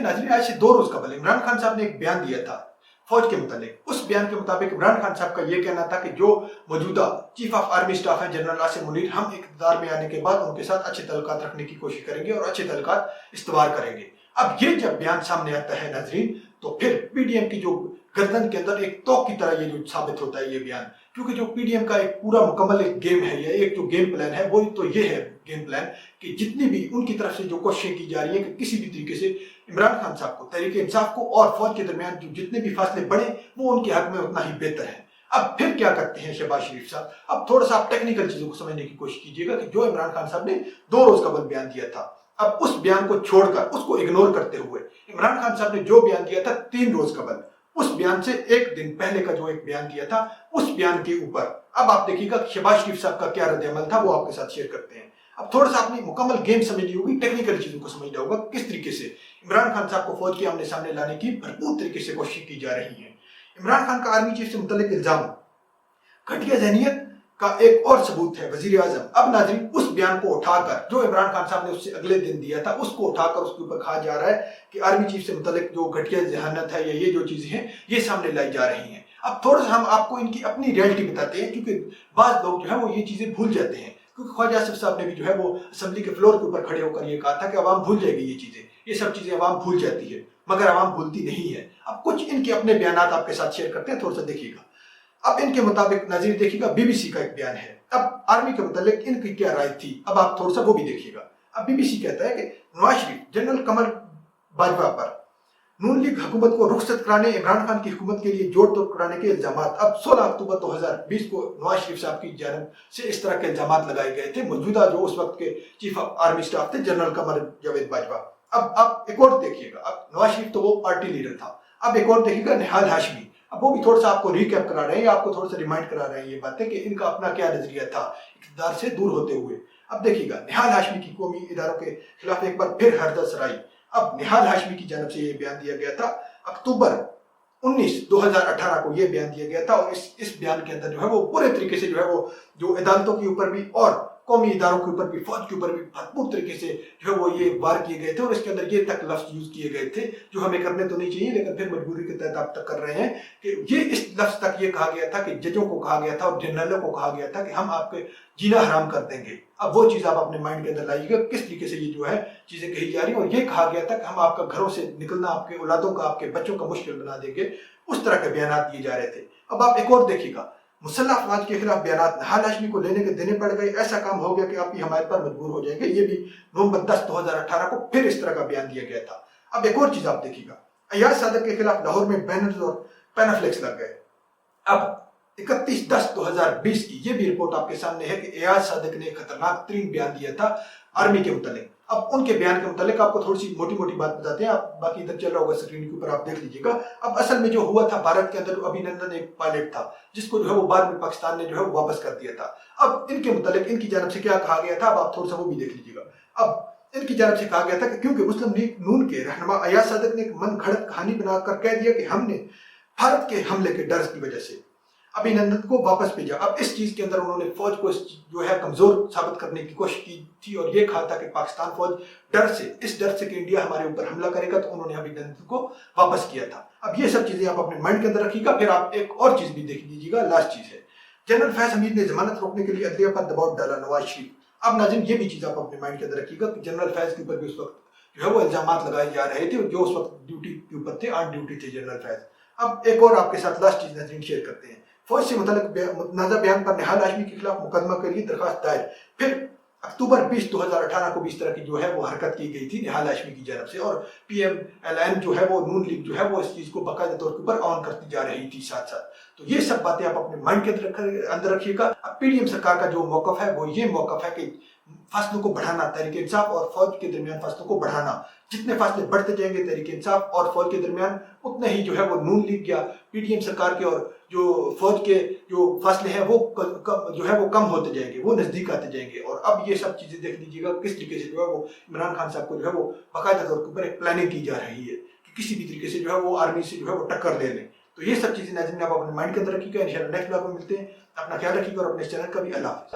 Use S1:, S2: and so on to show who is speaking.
S1: हैं नाज़रीन, आज से 2 रोज कबल इमरान खान साहब ने एक बयान दिया था फौज के मुतालिक। उस बयान के मुताबिक इमरान खान साहब का ये कहना था कि जो मौजूदा चीफ ऑफ आर्मी स्टाफ है जनरल आसिम मुनीर, हम इक़्तिदार में आने के बाद उनके साथ अच्छे तल्लुकात रखने की कोशिश करेंगे और अच्छे तल्लुकात इस्तवार करेंगे। अब ये जब बयान सामने आता है नाज़रीन, तो फिर पीडीएम की जो गर्दन के अंदर एक तोप की तरह ये जो साबित होता है ये बयान, क्योंकि जो पीडीएम का एक पूरा मुकम्मल एक गेम है, ये एक जो गेम प्लान है वो तो ये है गेम प्लान कि जितनी भी उनकी तरफ से जो कोशिशें की जा रही है कि किसी भी तरीके से इमरान खान साहब को, तहरीक इंसाफ को और फौज के दरमियान जो जितने भी फासले बढ़े वो उनके हक में उतना ही बेहतर है। अब फिर क्या करते हैं शहबाज शरीफ साहब, अब थोड़ा सा आप टेक्निकल चीजों को समझने की कोशिश कीजिएगा कि जो इमरान खान साहब ने 2 रोज कबल बयान दिया था, अब उस बयान को छोड़कर, उसको इग्नोर करते हुए इमरान खान साहब ने जो बयान दिया था 3 रोज कबल, उस बयान से एक दिन पहले का जो एक बयान दिया था, उस बयान के ऊपर अब आप देखिएगा शहबाज शरीफ साहब का क्या रद्द-ए-अमल था, वो आपके साथ शेयर करते हैं। अब थोड़ा सा आपने मुकम्मल गेम समझनी होगी, टेक्निकल चीजों को समझना होगा, किस तरीके से इमरान खान साहब को फौज के आमने सामने लाने की भरपूर तरीके से कोशिश की जा रही है। इमरान खान का आर्मी चीफ से मुतल्लिक इल्जाम घटिया ज़हनियत का एक और सबूत है वजीर आजम। अब नाज़रीन उस बयान को उठाकर जो इमरान खान साहब ने उससे अगले दिन दिया था, उसको उठाकर उसके ऊपर कहा जा रहा है कि आर्मी चीफ से मुतल्लिक जो घटिया ज़हनियत है या ये जो चीजें हैं ये सामने लाई जा रही हैं। अब थोड़ा सा हम आपको इनकी अपनी रियलिटी बताते हैं, क्योंकि बाज़ लोग जो है वो ये चीजें भूल जाते हैं, क्योंकि ख्वाजा आसिफ साहब ने भी जो है वो असेंबली के फ्लोर के ऊपर खड़े होकर ये कहा था कि अवाम भूल जाएगी ये चीजें, ये सब चीजें अवाम भूल जाती है, मगर अवाम भूलती नहीं है। अब कुछ इनके अपने बयान आपके साथ शेयर करते हैं, थोड़ा सा देखिएगा। अब इनके मुताबिक नाज़रीन देखिएगा, बीबीसी का एक बयान है। अब आर्मी के मुतालिक इनकी क्या राय थी, अब आप थोड़ा सा वो भी देखिएगा। अब बीबीसी कहता है कि नवाज शरीफ जनरल कमर बाजवा पर नून लीग हुकूमत को रुखसत कराने, इमरान खान की हुकूमत के लिए जोड़ तोड़ कराने के इल्जामात। अब 16 अक्टूबर 2020 को नवाज शरीफ साहब की जानिब से इस तरह के इल्जामात लगाए गए थे मौजूदा जो उस वक्त के चीफ ऑफ आर्मी स्टाफ थे जनरल कमर जावेद बाजवा। अब एक और देखिएगा, अब नवाज शरीफ तो वो पार्टी लीडर था, अब एक और देखिएगा निहाल हाशमी। अब वो भी थोड़ा सा आपको रिकैप करा रहे हैं, आपको थोड़ा सा रिमाइंड करा रहे हैं ये बातें कि इनका अपना क्या नजरिया था इक़्तिदार से दूर होते हुए। अब देखिएगा निहाल हाशमी की कौमी इदारों के खिलाफ एक बार फिर हरदत सराई। अब निहाल हाशमी की जानब से ये बयान दिया गया था अक्टूबर 19, 2018 को ये बयान दिया गया था, और इस बयान के अंदर जो है वो पूरे तरीके से जो है वो जो अदालतों के ऊपर भी और कौमी इदारों के ऊपर भी, फौज के ऊपर भी भरपूर तरीके से जो है वो ये वार किए गए थे, और इसके अंदर ये तक लफ्ज यूज किए गए थे जो हमें करने तो नहीं चाहिए लेकिन फिर मजबूरी के तहत आप तक कर रहे हैं कि ये इस लफ्ज तक ये कहा गया था कि जजों को कहा गया था और जनरलों को कहा गया था कि हम आपके जीना हराम कर देंगे। अब वो चीज आप अपने माइंड के अंदर लाइएगा किस तरीके से ये जो है चीजें कही जा रही है, और ये कहा गया था कि हम आपका घरों से निकलना, आपके औलादों का, आपके बच्चों का मुश्किल बना देंगे। उस तरह के बयान दिए जा रहे थे। अब आप एक और देखिएगा, मुसल्लह अफवाज के खिलाफ बयान निहाल हाशमी को लेने के देने पड़ गए, ऐसा काम हो गया कि आप ये हमारे पर मजबूर हो जाएंगे। ये भी नवंबर 10, 2018 को फिर इस तरह का बयान दिया गया था। अब एक और चीज आप देखिएगा, अयाज सादिक के खिलाफ लाहौर में बैनर्स और पैनाफ्लेक्स लग गए। अब 31/10/2020 की ये भी रिपोर्ट आपके सामने है कि अयाज सादिक ने खतरनाक तरीन बयान दिया था आर्मी के मुतालिक। अब उनके बयान के मुतालिक आपको थोड़ी सी मोटी मोटी बात बताते हैं, आप बाकी इधर चल रहा होगा स्क्रीन के ऊपर आप देख लीजिएगा। अब असल में जो हुआ था, भारत के अंदर अभिनंदन एक पायलट था जिसको जो है वो बाद में पाकिस्तान ने जो है वो वापस कर दिया था। अब इनके मुतालिक इनकी जानब से क्या कहा गया था, अब आप थोड़ा सा वो भी देख लीजिएगा। अब इनकी जानब से कहा गया था कि क्योंकि मुस्लिम लीग नून के रहनुमा अयाज सादिक ने एक मन घड़त कहानी बनाकर कह दिया कि हमने भारत के हमले के डर की वजह से अभिनंदन को वापस भेजा। अब इस चीज के अंदर उन्होंने फौज को जो है कमजोर साबित करने की कोशिश की थी, और ये कहा था कि पाकिस्तान फौज डर से, इस डर से कि इंडिया हमारे ऊपर हमला करेगा, तो उन्होंने अभिनंदन को वापस किया था। अब ये सब चीजें आप अपने माइंड के अंदर रखिएगा। फिर आप एक और चीज भी देख लीजिएगा, लास्ट चीज है, जनरल फैज हमीद ने जमानत रोकने के लिए अदलिया पर दबाव डाला नवाज शरीफ। अब नाज़रीन ये भी चीज आप अपने माइंड के अंदर रखिएगा कि जनरल फैज के ऊपर भी उस वक्त जो है वो इल्जाम लगाए जा रहे थे, जो उस वक्त ड्यूटी के ऊपर थे, ऑन ड्यूटी थे जनरल फैज। अब एक और आपके साथ लास्ट चीज नाज़रीन शेयर करते हैं, फौज से मुताल्लिक मुतनाज़ा बयान पर निहाल हाशमी के खिलाफ मुकदमा के लिए दरखास्त दायर। फिर अक्टूबर 20, 2018 को भी इस तरह की जो है वो हरकत की गई थी निहाल हाशमी की जानब से, और PMLN जो है वो नून लीग जो है वो इस चीज को बाकायदा तौर के ऊपर ऑन करती जा रही थी साथ साथ। तो ये सब बातें आप अपने माइंड के अंदर रखिएगा। अब पीडीएम सरकार का जो मौकफ है वो ये मौकफ है कि फासलों को बढ़ाना, तहरीक इंसाफ और फौज के दरमियान फासलों को बढ़ाना। जितने फासले बढ़ते जाएंगे तहरीक इंसाफ और फौज के दरमियान, उतने ही जो है वो नून लीग या पीडीएम सरकार के और जो फौज के जो फासले हैं वो जो है वो कम होते जाएंगे, वो नजदीक आते जाएंगे। और अब ये सब चीजें देख लीजिएगा किस तरीके से जो है वो इमरान खान साहब को जो है वो बाकायदा तौर के ऊपर एक प्लानिंग की जा रही है कि किसी भी तरीके से जो है वो आर्मी से जो है वो टक्कर ले लें। तो ये सब चीजें नाज़रीन आप अपने माइंड के अंदर रखिएगा। इंशाल्लाह नेक्स्ट ब्लॉग में मिलते हैं। अपना ख्याल रखिएगा और अपने चैनल का भी अल्लाह हाफ़िज़।